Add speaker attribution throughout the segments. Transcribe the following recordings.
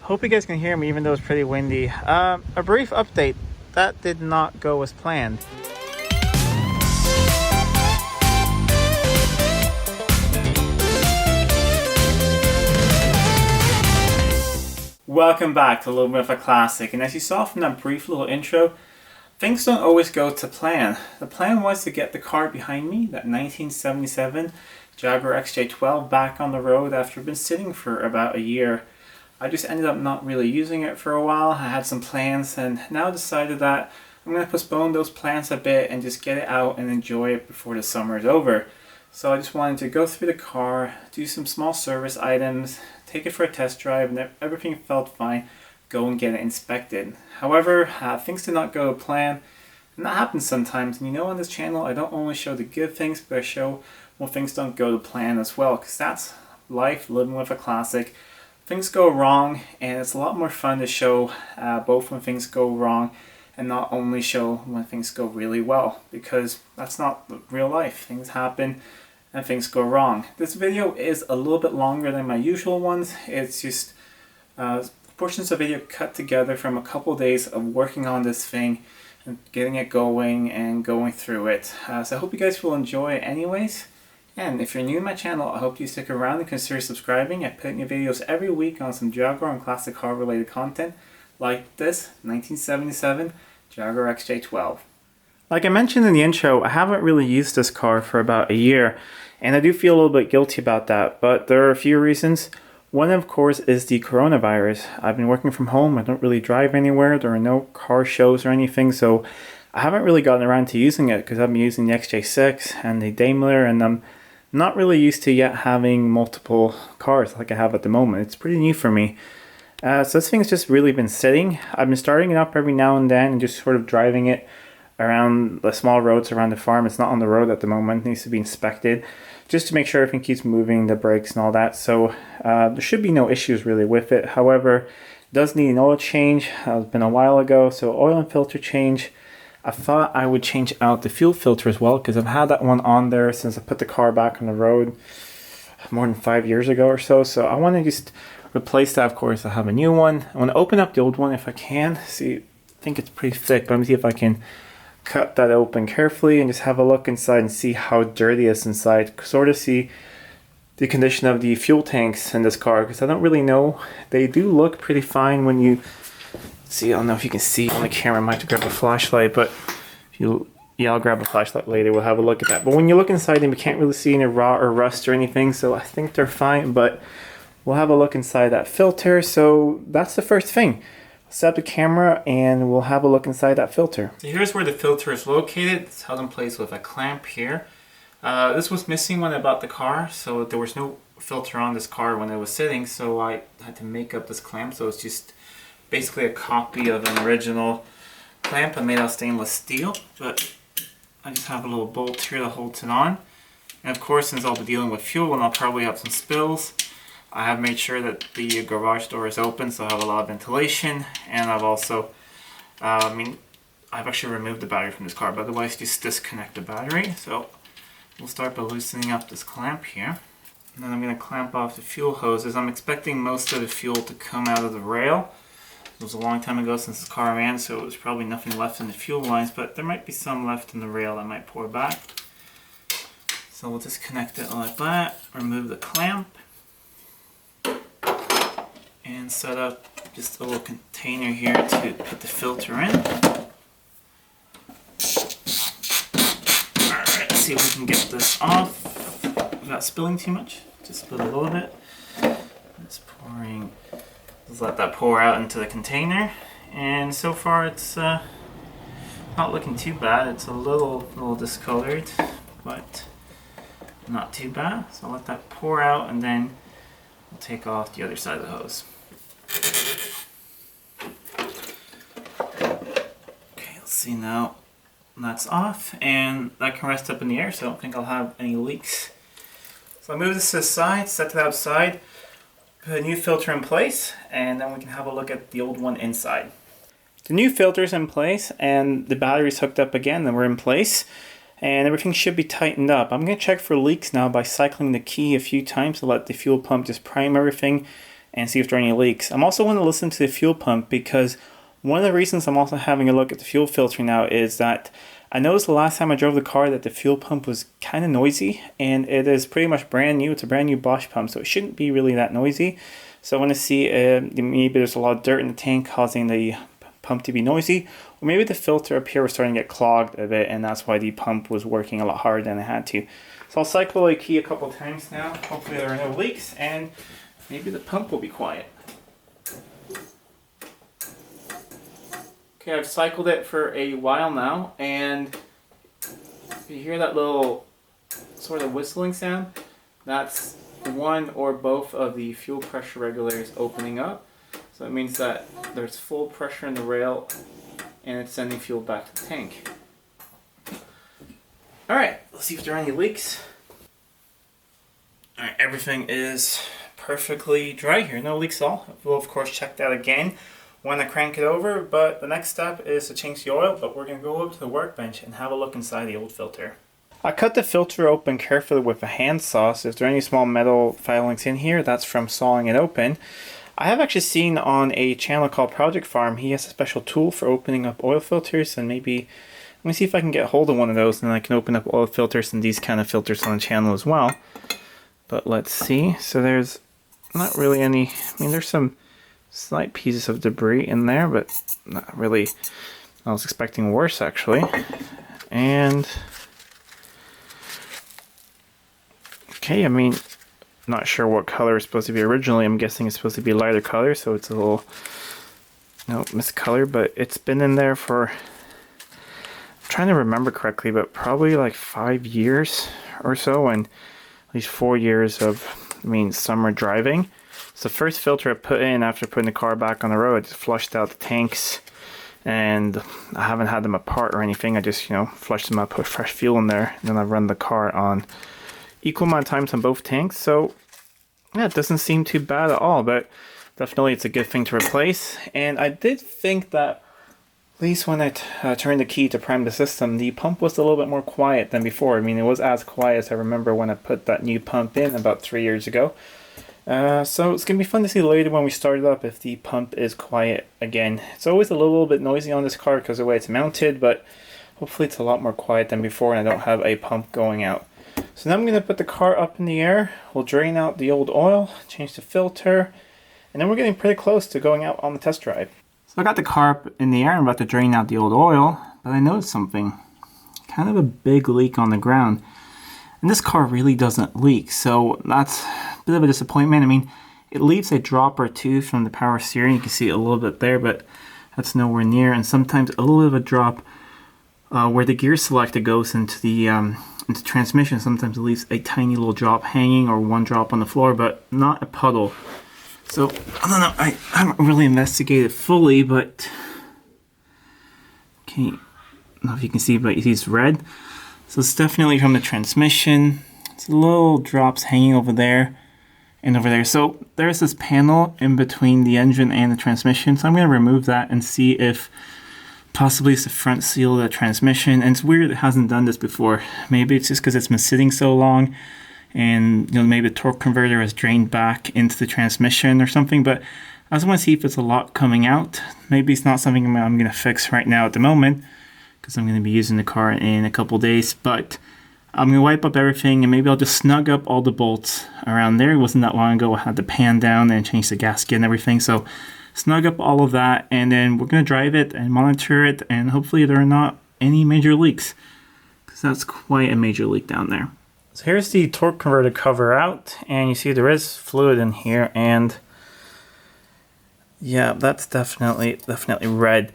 Speaker 1: Hope you guys can hear me even though it's pretty windy. A brief update. That did not go as planned. Welcome back to Living with a Classic, and as you saw from that brief little intro, things don't always go to plan. The plan was to get the car behind me, that 1977 Jaguar XJ12, back on the road after it's been sitting for about a year. I just ended up not really using it for a while. I had some plans and now decided that I'm going to postpone those plans a bit and just get it out and enjoy it before the summer is over. So I just wanted to go through the car, do some small service items, take it for a test drive, and if everything felt fine, go and get it inspected. However, things did not go to plan, and that happens sometimes. And you know, on this channel I don't only show the good things, but I show when things don't go to plan as well, because that's life, living with a classic. Things go wrong, and it's a lot more fun to show both when things go wrong and not only show when things go really well, because that's not real life. Things happen and things go wrong. This video is a little bit longer than my usual ones. It's just portions of video cut together from a couple days of working on this thing and getting it going and going through it. So I hope you guys will enjoy it anyways. And if you're new to my channel, I hope you stick around and consider subscribing. I put new videos every week on some Jaguar and classic car related content, like this 1977 Jaguar XJ12. Like I mentioned in the intro, I haven't really used this car for about a year, and I do feel a little bit guilty about that, but there are a few reasons. One, of course, is the coronavirus. I've been working from home, I don't really drive anywhere, there are no car shows or anything, so I haven't really gotten around to using it because I've been using the XJ6 and the Daimler, and I'm not really used to yet having multiple cars like I have at the moment. It's pretty new for me. So this thing's just really been sitting. I've been starting it up every now and then and just sort of driving it around the small roads around the farm. It's not on the road at the moment. It needs to be inspected just to make sure everything keeps moving, the brakes and all that. So there should be no issues really with it. However, it does need an oil change. It's been a while ago, so oil and filter change. I thought I would change out the fuel filter as well, because I've had that one on there since I put the car back on the road more than 5 years ago or so. So I want to just replace that. Of course, I have a new one. I want to open up the old one if I can. See, I think it's pretty thick, but let me see if I can cut that open carefully and just have a look inside and see how dirty it is inside. Sort of see the condition of the fuel tanks in this car, because I don't really know. They do look pretty fine when you see. I don't know if you can see on the camera. I might have to grab a flashlight, but if you, yeah, I'll grab a flashlight later. We'll have a look at that. But when you look inside them, you can't really see any rot or rust or anything, so I think they're fine. But we'll have a look inside that filter. So that's the first thing. Set up the camera and we'll have a look inside that filter. So here's where the filter is located. It's held in place with a clamp here. This was missing when I bought the car, so there was no filter on this car when it was sitting, so I had to make up this clamp. So it's just basically a copy of an original clamp I made out of stainless steel, but I just have a little bolt here that holds it on. And of course, since I'll be dealing with fuel and I'll probably have some spills, I have made sure that the garage door is open, so I have a lot of ventilation. And I've also, I've actually removed the battery from this car, but otherwise just disconnect the battery. So we'll start by loosening up this clamp here. And then I'm going to clamp off the fuel hoses. I'm expecting most of the fuel to come out of the rail. It was a long time ago since this car ran, so there's probably nothing left in the fuel lines, but there might be some left in the rail that might pour back. So we'll disconnect it like that, remove the clamp, and set up just a little container here to put the filter in. Alright, let's see if we can get this off without spilling too much. Just spill a little bit. It's pouring. Just let that pour out into the container. And so far it's not looking too bad. It's a little discolored, but not too bad. So I'll let that pour out and then we'll take off the other side of the hose. Okay, let's see now. That's off, and that can rest up in the air, so I don't think I'll have any leaks. So I'll move this to the side, set that outside, put a new filter in place, and then we can have a look at the old one inside. The new filter's in place, and the battery's hooked up again, and we're in place. And everything should be tightened up. I'm going to check for leaks now by cycling the key a few times to let the fuel pump just prime everything and see if there are any leaks. I'm also going to listen to the fuel pump, because one of the reasons I'm also having a look at the fuel filter now is that I noticed the last time I drove the car that the fuel pump was kind of noisy, and it is pretty much brand new. It's a brand new Bosch pump, so it shouldn't be really that noisy. So I want to see maybe there's a lot of dirt in the tank causing the pump to be noisy, or maybe the filter up here was starting to get clogged a bit, and that's why the pump was working a lot harder than it had to. So I'll cycle the key a couple times now. Hopefully there are no leaks, and maybe the pump will be quiet. Okay, I've cycled it for a while now, and you hear that little sort of whistling sound? That's one or both of the fuel pressure regulators opening up. So it means that there's full pressure in the rail and it's sending fuel back to the tank. Alright, let's see if there are any leaks. Alright, everything is perfectly dry here, no leaks at all. We'll of course check that again when I crank it over, but the next step is to change the oil, but we're going to go over to the workbench and have a look inside the old filter. I cut the filter open carefully with a handsaw, so if there are any small metal filings in here, that's from sawing it open. I have actually seen on a channel called Project Farm, he has a special tool for opening up oil filters, and maybe, let me see if I can get hold of one of those, and then I can open up oil filters and these kind of filters on the channel as well. But let's see, so there's not really any, I mean there's some slight pieces of debris in there, but not really. I was expecting worse actually. And okay, I mean, not sure what color it's supposed to be originally. I'm guessing it's supposed to be a lighter color, so it's a little miscolored, but it's been in there for, I'm trying to remember correctly, but probably like 5 years or so, and at least 4 years of, summer driving. It's the first filter I put in after putting the car back on the road. I just flushed out the tanks, and I haven't had them apart or anything. I just, flushed them out, put fresh fuel in there, and then I run the car on equal amount of times on both tanks. So yeah, it doesn't seem too bad at all, but definitely it's a good thing to replace. And I did think that, at least when I turned the key to prime the system, the pump was a little bit more quiet than before. I mean, it was as quiet as I remember when I put that new pump in about 3 years ago. So it's going to be fun to see later when we start it up if the pump is quiet again. It's always a little bit noisy on this car because of the way it's mounted, but hopefully it's a lot more quiet than before and I don't have a pump going out. So now I'm going to put the car up in the air. We'll drain out the old oil, change the filter, and then we're getting pretty close to going out on the test drive. So I got the car up in the air. I'm about to drain out the old oil, but I noticed something. Kind of a big leak on the ground. And this car really doesn't leak, so that's a bit of a disappointment. I mean, it leaves a drop or two from the power steering. You can see a little bit there, but that's nowhere near. And sometimes a little bit of a drop where the gear selector goes into the into transmission. Sometimes it leaves a tiny little drop hanging or one drop on the floor, but not a puddle. So, I don't know, I haven't really investigated fully, but okay, I don't know if you can see, but it's red. So it's definitely from the transmission. It's little drops hanging over there and over there. So there's this panel in between the engine and the transmission. So I'm going to remove that and see if possibly it's the front seal of the transmission. And it's weird it hasn't done this before. Maybe it's just because it's been sitting so long and maybe the torque converter has drained back into the transmission or something. But I just want to see if it's a lot coming out. Maybe it's not something I'm going to fix right now at the moment, because I'm going to be using the car in a couple days, but I'm going to wipe up everything and maybe I'll just snug up all the bolts around there. It wasn't that long ago I had the pan down and change the gasket and everything, so snug up all of that, and then we're going to drive it and monitor it, and hopefully there are not any major leaks, because that's quite a major leak down there. So here's the torque converter cover out, and you see there is fluid in here, and yeah, that's definitely red.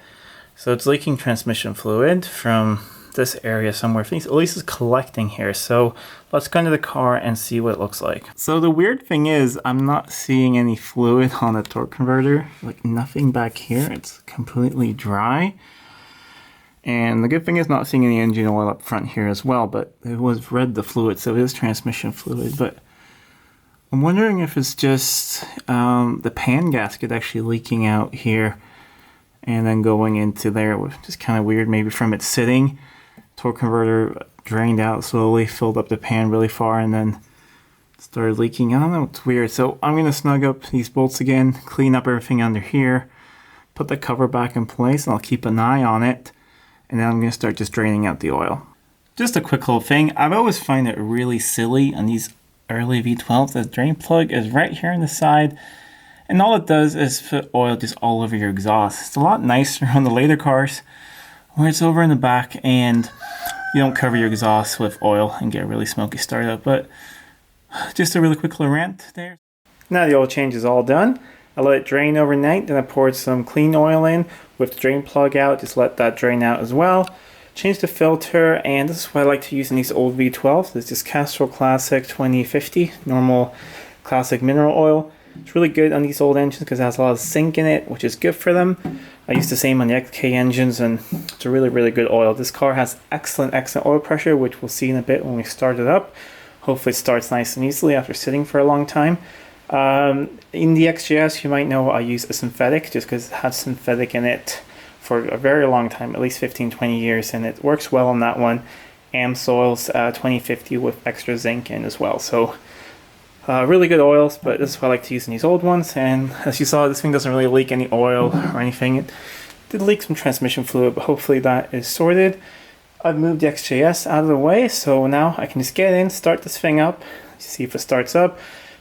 Speaker 1: So it's leaking transmission fluid from this area somewhere. I think at least it's collecting here. So let's go into the car and see what it looks like. So the weird thing is I'm not seeing any fluid on the torque converter. Like nothing back here. It's completely dry. And the good thing is not seeing any engine oil up front here as well. But it was red, the fluid, so it is transmission fluid. But I'm wondering if it's just the pan gasket actually leaking out here and then going into there, which is kind of weird. Maybe from it sitting, torque converter drained out slowly, filled up the pan really far, and then started leaking. I don't know, it's weird. So I'm going to snug up these bolts again, clean up everything under here, put the cover back in place, and I'll keep an eye on it. And then I'm going to start just draining out the oil. Just a quick little thing. I've always find it really silly on these early V12s. The drain plug is right here on the side. And all it does is put oil just all over your exhaust. It's a lot nicer on the later cars where it's over in the back and you don't cover your exhaust with oil and get a really smoky startup. But just a really quick little rant there. Now the oil change is all done. I let it drain overnight, then I poured some clean oil in with the drain plug out. Just let that drain out as well. Change the filter, and this is what I like to use in these old V12s. This is Jaguar Classic 2050, normal classic mineral oil. It's really good on these old engines because it has a lot of zinc in it, which is good for them. I use the same on the XK engines, and it's a really, really good oil. This car has excellent oil pressure, which we'll see in a bit when we start it up. Hopefully it starts nice and easily after sitting for a long time. In the XJS, you might know I use a synthetic just because it has synthetic in it for a very long time, at least 15-20 years, and it works well on that one. AmSoil's 2050 with extra zinc in as well. So really good oils, but this is what I like to use in these old ones. And as you saw, this thing doesn't really leak any oil or anything. It did leak some transmission fluid, but hopefully that is sorted. I've moved the XJS out of the way, so now I can just get in, start this thing up, see if it starts up,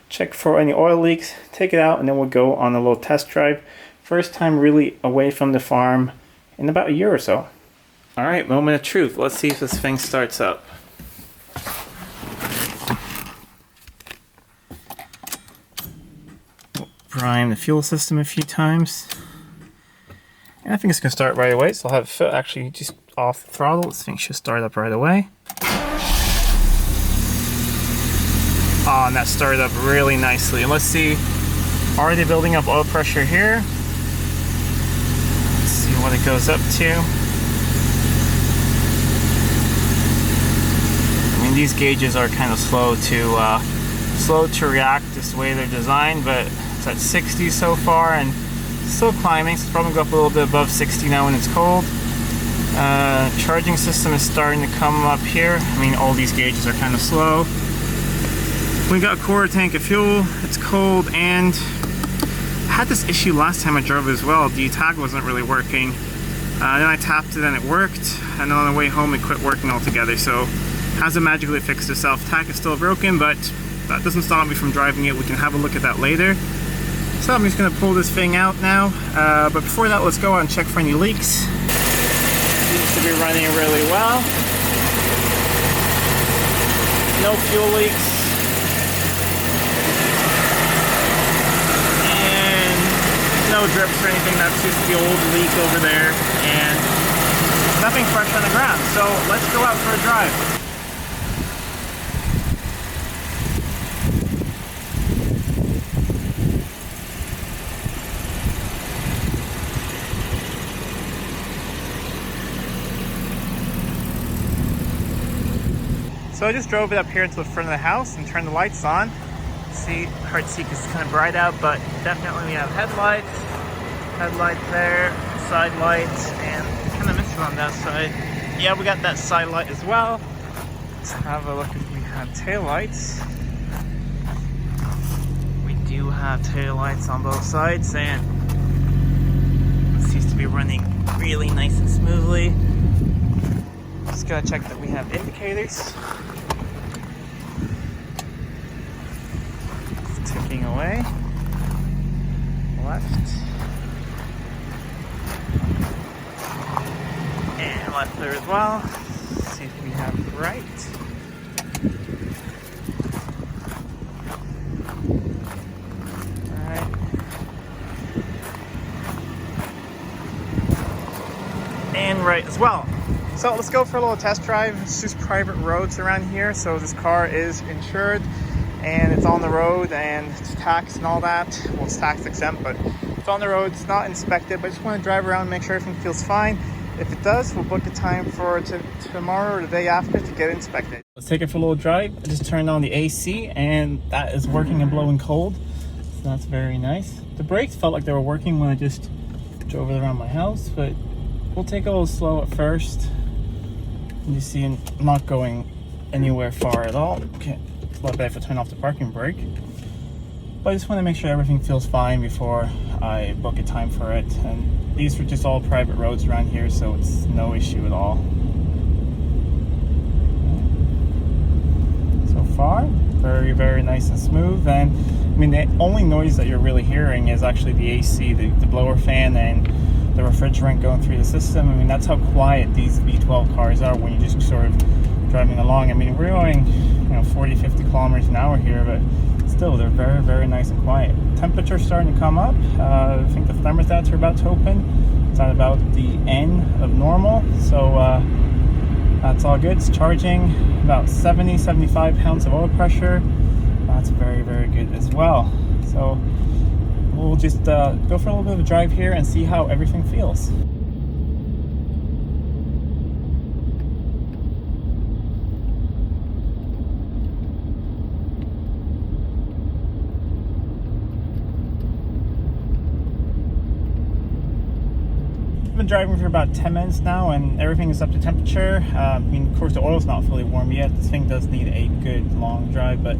Speaker 1: check for any oil leaks, take it out, and then we'll go on a little test drive. First time really away from the farm in about a year or so. Alright, moment of truth. Let's see if this thing starts up. Prime the fuel system a few times. And I think it's going to start right away, so I'll have it foot actually just off the throttle. This thing should start up right away. Oh, and that started up really nicely. And let's see, already building up oil pressure here. Let's see what it goes up to. I mean, these gauges are kind of slow to react just the way they're designed, but it's at 60 so far and still climbing, so it's probably go up a little bit above 60 now when it's cold. Charging system is starting to come up here. I mean, all these gauges are kind of slow. We got a quarter tank of fuel, it's cold, and I had this issue last time I drove as well. The tag wasn't really working. Then I tapped it and it worked, and then on the way home it quit working altogether, so it hasn't magically fixed itself. Tag is still broken, but that doesn't stop me from driving it. We can have a look at that later. So I'm just going to pull this thing out now, but before that, let's go out and check for any leaks. Seems to be running really well. No fuel leaks. And no drips or anything. That's just the old leak over there. And nothing fresh on the ground. So let's go out for a drive. So I just drove it up here to the front of the house and turned the lights on. See, hard to see because it's kind of bright out, but definitely we have headlights there, side lights, and kind of missing on that side. Yeah, we got that side light as well. Let's have a look if we have tail lights. We do have tail lights on both sides, and it seems to be running really nice and smoothly. Just gotta check that we have indicators. It's ticking away. Left. And left there as well. Let's see if we have right. Alright. And right as well. So let's go for a little test drive. It's just private roads around here, so this car is insured and it's on the road and it's taxed and all that. Well, it's tax exempt, but it's on the road. It's not inspected, but I just want to drive around and make sure everything feels fine. If it does, we'll book a time for tomorrow or the day after to get it inspected. Let's take it for a little drive. I just turned on the AC and that is working and blowing cold, so that's very nice. The brakes felt like they were working when I just drove it around my house, but we'll take it a little slow at first. You see, I'm not going anywhere far at all. Okay, What if I turn off the parking brake? But I just want to make sure everything feels fine before I book a time for it. And these are just all private roads around here, so it's no issue at all. So far, very, very nice and smooth. And I mean, the only noise that you're really hearing is actually the AC, the blower fan, and the refrigerant going through the system. I mean, that's how quiet these V12 cars are when you're just sort of driving along. I mean, we're going, 40, 50 kilometers an hour here, but still, they're very, very nice and quiet. Temperature's starting to come up. I think the thermostats are about to open. It's at about the end of normal, so that's all good. It's charging about 70, 75 pounds of oil pressure. That's very, very good as well. So we'll just go for a little bit of a drive here and see how everything feels. I've been driving for about 10 minutes now and everything is up to temperature. I mean, of course the oil's not fully warm yet. This thing does need a good long drive, but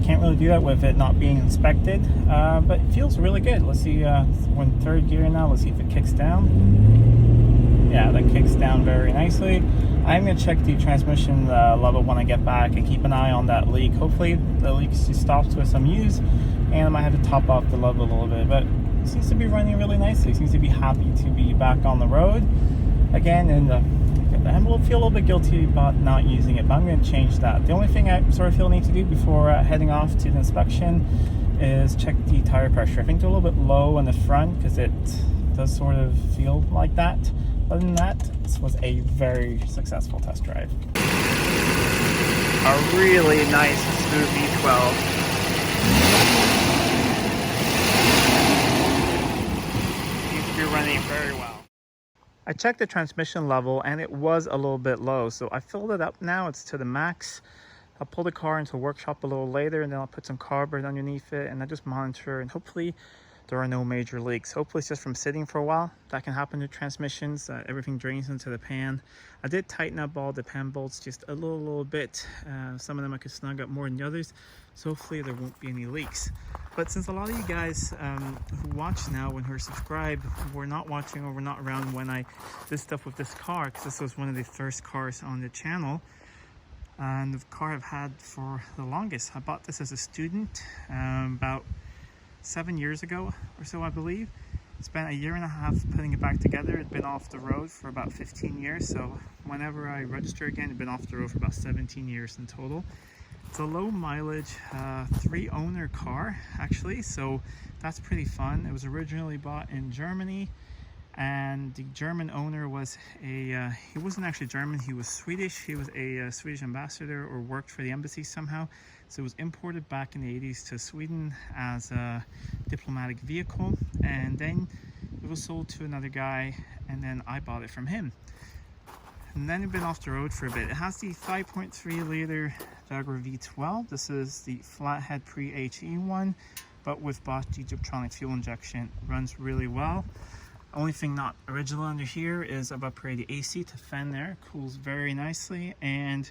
Speaker 1: can't really do that with it not being inspected. But it feels really good. Let's see, we're in third gear now. Let's see if it kicks down. Yeah, that kicks down very nicely. I'm gonna check the transmission level when I get back and keep an eye on that leak. Hopefully the leak just stops with some use, and I might have to top off the level a little bit, but it seems to be running really nicely. It seems to be happy to be back on the road again, and I will feel a little bit guilty about not using it, but I'm going to change that. The only thing I sort of feel I need to do before heading off to the inspection is check the tire pressure. I think they're a little bit low on the front because it does sort of feel like that. Other than that, this was a very successful test drive. A really nice smooth V12. Running very well. I checked the transmission level and it was a little bit low, so I filled it up now. It's to the max. I'll pull the car into the workshop a little later and then I'll put some carburetor underneath it and I just monitor, and hopefully there are no major leaks. Hopefully it's just from sitting for a while. That can happen to transmissions. Everything drains into the pan. I did tighten up all the pan bolts just a little bit. Some of them I could snug up more than the others, so hopefully there won't be any leaks. But since a lot of you guys who watch now and who are subscribed were not watching or were not around when I did stuff with this car, because this was one of the first cars on the channel and the car I've had for the longest. I bought this as a student about 7 years ago or so, I believe. Spent a year and a half putting it back together. It'd been off the road for about 15 years, so whenever I register again, it'd been off the road for about 17 years in total. It's a low mileage 3-owner car actually, so that's pretty fun. It was originally bought in Germany, and the German owner was he wasn't actually German, he was Swedish. He was a Swedish ambassador or worked for the embassy somehow. So it was imported back in the 80s to Sweden as a diplomatic vehicle, and then it was sold to another guy, and then I bought it from him. And then it's been off the road for a bit. It has the 5.3 liter Jaguar V12. This is the flathead pre-HE one, but with Bosch Digitotronic fuel injection. Runs really well. Only thing not original under here is I've upgraded the AC to fan there. Cools very nicely, and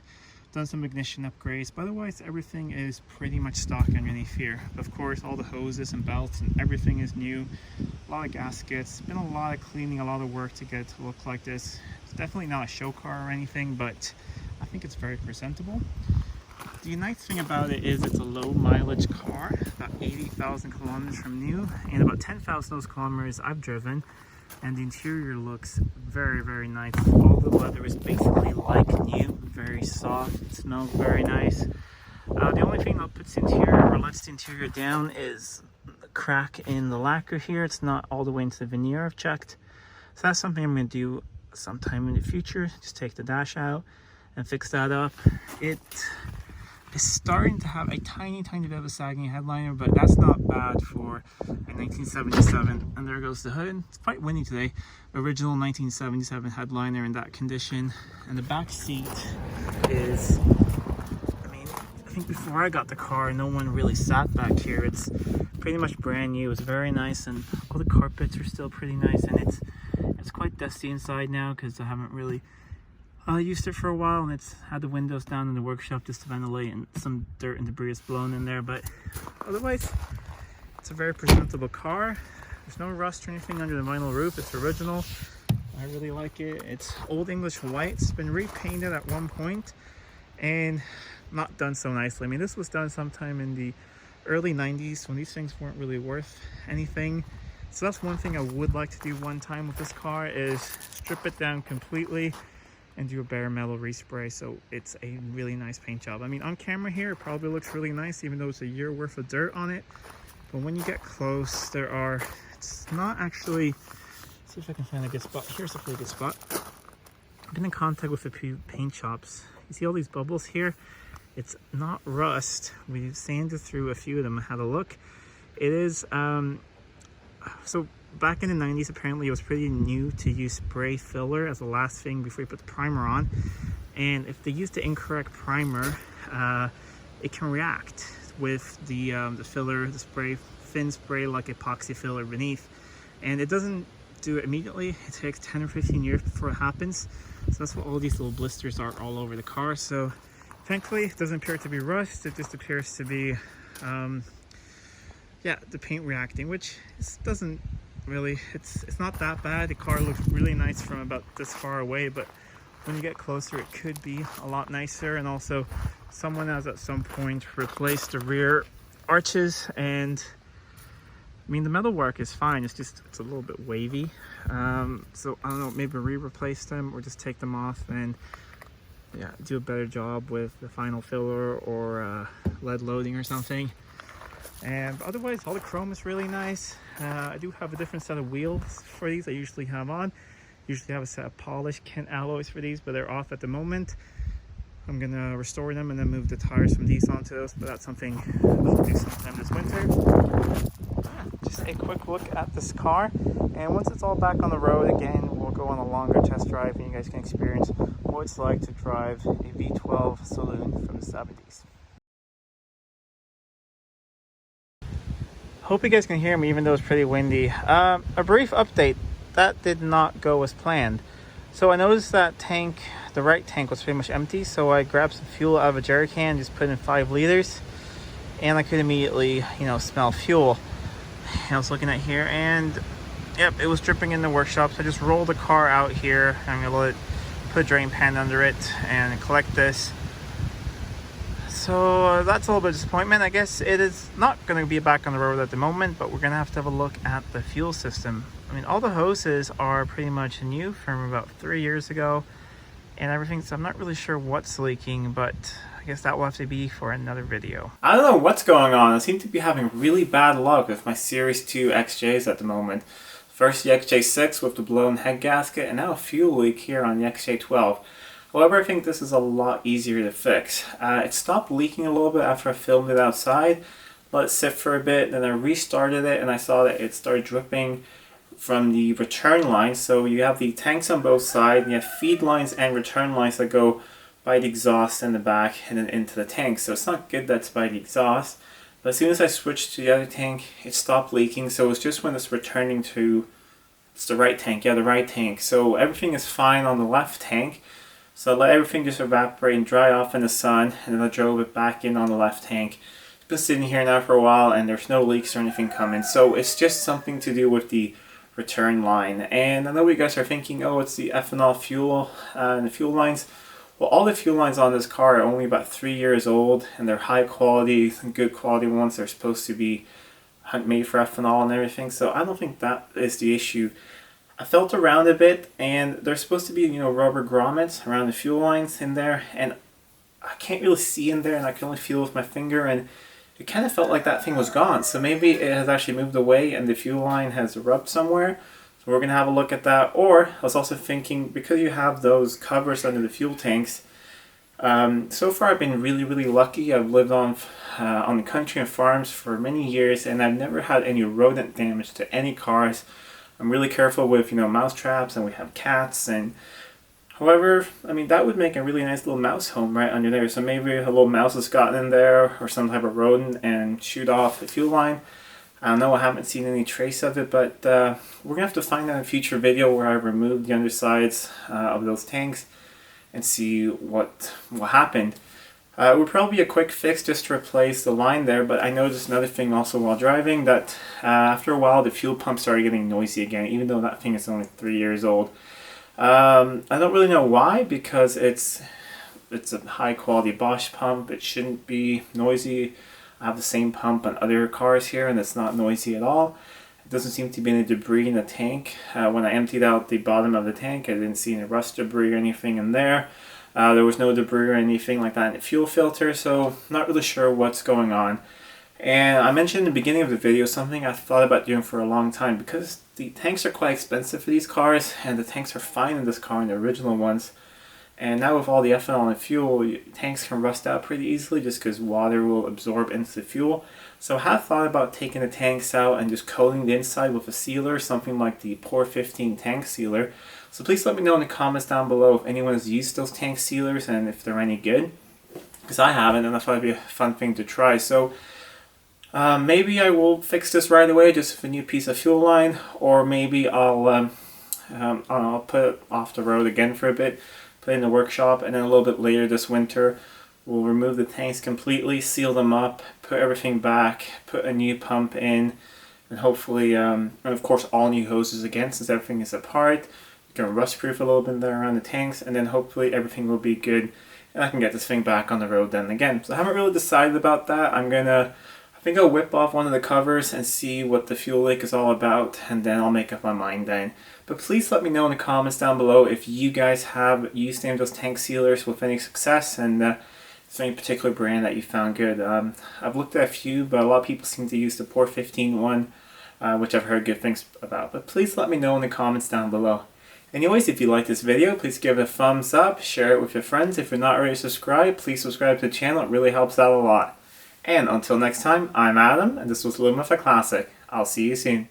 Speaker 1: done some ignition upgrades, but otherwise everything is pretty much stock underneath here. Of course, all the hoses and belts and everything is new. A lot of gaskets. Been a lot of cleaning, a lot of work to get it to look like this. It's definitely not a show car or anything, but I think it's very presentable. The nice thing about it is it's a low mileage car, about 80,000 kilometers from new, and about 10,000 of those kilometers I've driven, and the interior looks very, very nice. All the leather is basically like new, very soft, it smells very nice. The only thing that puts the interior or lets the interior down is the crack in the lacquer here. It's not all the way into the veneer, I've checked. So that's something I'm going to do sometime in the future. Just take the dash out and fix that up. It is starting to have a tiny bit of a sagging headliner, but that's not bad for a 1977. And there goes the hood. It's quite windy today. Original 1977 headliner in that condition. And the back seat is, I think before I got the car, no one really sat back here. It's pretty much brand new. It's very nice, and all the carpets are still pretty nice, and it's quite dusty inside now because I haven't really I used it for a while, and it's had the windows down in the workshop just to ventilate, and some dirt and debris is blown in there, but otherwise it's a very presentable car. There's no rust or anything under the vinyl roof. It's original. I really like it. It's Old English white. It's been repainted at one point and not done so nicely. I mean, this was done sometime in the early 90s when these things weren't really worth anything. So that's one thing I would like to do one time with this car, is strip it down completely and do a bare metal respray, so it's a really nice paint job. I mean, on camera here it probably looks really nice even though it's a year worth of dirt on it, but when you get close it's not actually. Let's see if I can find a good spot. Here's a pretty good spot. I've been in contact with a few paint shops. You see all these bubbles here? It's not rust. We sanded through a few of them. I had a look. It is so back in the 90s, apparently it was pretty new to use spray filler as the last thing before you put the primer on. And if they use the incorrect primer, it can react with the filler, the spray, thin spray like epoxy filler beneath. And it doesn't do it immediately. It takes 10 or 15 years before it happens. So that's what all these little blisters are all over the car. So thankfully, it doesn't appear to be rust. It just appears to be, yeah, the paint reacting, which doesn't really, it's not that bad. The car looks really nice from about this far away, but when you get closer, it could be a lot nicer. And also, someone has at some point replaced the rear arches, and I mean, the metalwork is fine. It's just, it's a little bit wavy. So I don't know, maybe re-replace them or just take them off and yeah, do a better job with the final filler or lead loading or something. And otherwise, all the chrome is really nice. I do have a different set of wheels for these I usually have on. Usually have a set of polished Kent alloys for these, but they're off at the moment. I'm gonna restore them and then move the tires from these onto those, but that's something I'll do sometime this winter. Just a quick look at this car, and once it's all back on the road again, we'll go on a longer test drive and you guys can experience what it's like to drive a V12 saloon from the 70s. Hope you guys can hear me even though it's pretty windy. A brief update, that did not go as planned. So I noticed that tank, the right tank, was pretty much empty, so I grabbed some fuel out of a jerry can, just put in 5 liters, and I could immediately, smell fuel. And I was looking at here, and yep, it was dripping in the workshop, so I just rolled the car out here. I'm gonna put a drain pan under it and collect this. So that's a little bit of disappointment. I guess it is not going to be back on the road at the moment, but we're going to have a look at the fuel system. I mean, all the hoses are pretty much new from about 3 years ago and everything, so I'm not really sure what's leaking, but I guess that will have to be for another video. I don't know what's going on. I seem to be having really bad luck with my Series 2 XJs at the moment. First the XJ6 with the blown head gasket, and now a fuel leak here on the XJ12. However, I think this is a lot easier to fix. It stopped leaking a little bit after I filmed it outside, let it sit for a bit, then I restarted it and I saw that it started dripping from the return line. So you have the tanks on both sides, you have feed lines and return lines that go by the exhaust in the back and then into the tank. So it's not good that's by the exhaust, but as soon as I switched to the other tank, it stopped leaking. So it's just when it's returning to, it's the right tank, yeah, the right tank. So everything is fine on the left tank. So I let everything just evaporate and dry off in the sun, and then I drove it back in on the left tank. It's been sitting here now for a while and there's no leaks or anything coming. So it's just something to do with the return line. And I know you guys are thinking, oh, it's the ethanol fuel and the fuel lines. Well, all the fuel lines on this car are only about 3 years old, and they're high quality, good quality ones. They're supposed to be made for ethanol and everything. So I don't think that is the issue. I felt around a bit, and there's supposed to be, rubber grommets around the fuel lines in there, and I can't really see in there, and I can only feel with my finger, and it kind of felt like that thing was gone. So maybe it has actually moved away and the fuel line has rubbed somewhere. So we're going to have a look at that. Or I was also thinking, because you have those covers under the fuel tanks, so far I've been really, really lucky. I've lived on the country and farms for many years, and I've never had any rodent damage to any cars. I'm really careful with, mouse traps, and we have cats. And however, I mean, that would make a really nice little mouse home right under there. So maybe a little mouse has gotten in there, or some type of rodent, and shoot off the fuel line. I don't know, I haven't seen any trace of it, but we're gonna have to find out in a future video where I remove the undersides of those tanks and see what happened. It would probably be a quick fix just to replace the line there, but I noticed another thing also while driving, that after a while the fuel pump started getting noisy again, even though that thing is only 3 years old. I don't really know why, because it's a high quality Bosch pump. It shouldn't be noisy. I have the same pump on other cars here and it's not noisy at all. It doesn't seem to be any debris in the tank. When I emptied out the bottom of the tank, I didn't see any rust debris or anything in there. There was no debris or anything like that in the fuel filter, so not really sure what's going on. And I mentioned in the beginning of the video something I thought about doing for a long time, because the tanks are quite expensive for these cars, and the tanks are fine in this car in the original ones. And now with all the ethanol and fuel, tanks can rust out pretty easily just because water will absorb into the fuel. So I have thought about taking the tanks out and just coating the inside with a sealer, something like the Por 15 tank sealer. So please let me know in the comments down below if anyone has used those tank sealers and if they're any good. Because I haven't, and I thought it'd be a fun thing to try. So maybe I will fix this right away just with a new piece of fuel line, or maybe I'll put it off the road again for a bit, put it in the workshop, and then a little bit later this winter we'll remove the tanks completely, seal them up, put everything back, put a new pump in, and hopefully, and of course all new hoses again since everything is apart. You can rust proof a little bit there around the tanks, and then hopefully everything will be good and I can get this thing back on the road then again. So I haven't really decided about that. I think I'll whip off one of the covers and see what the fuel leak is all about, and then I'll make up my mind then. But please let me know in the comments down below if you guys have used any of those tank sealers with any success, and if there's any particular brand that you found good. I've looked at a few, but a lot of people seem to use the Por 15 one, which I've heard good things about. But please let me know in the comments down below. Anyways, if you like this video, please give it a thumbs up, share it with your friends. If you're not already subscribed, please subscribe to the channel. It really helps out a lot. And until next time, I'm Adam, and this was Living with a Classic. I'll see you soon.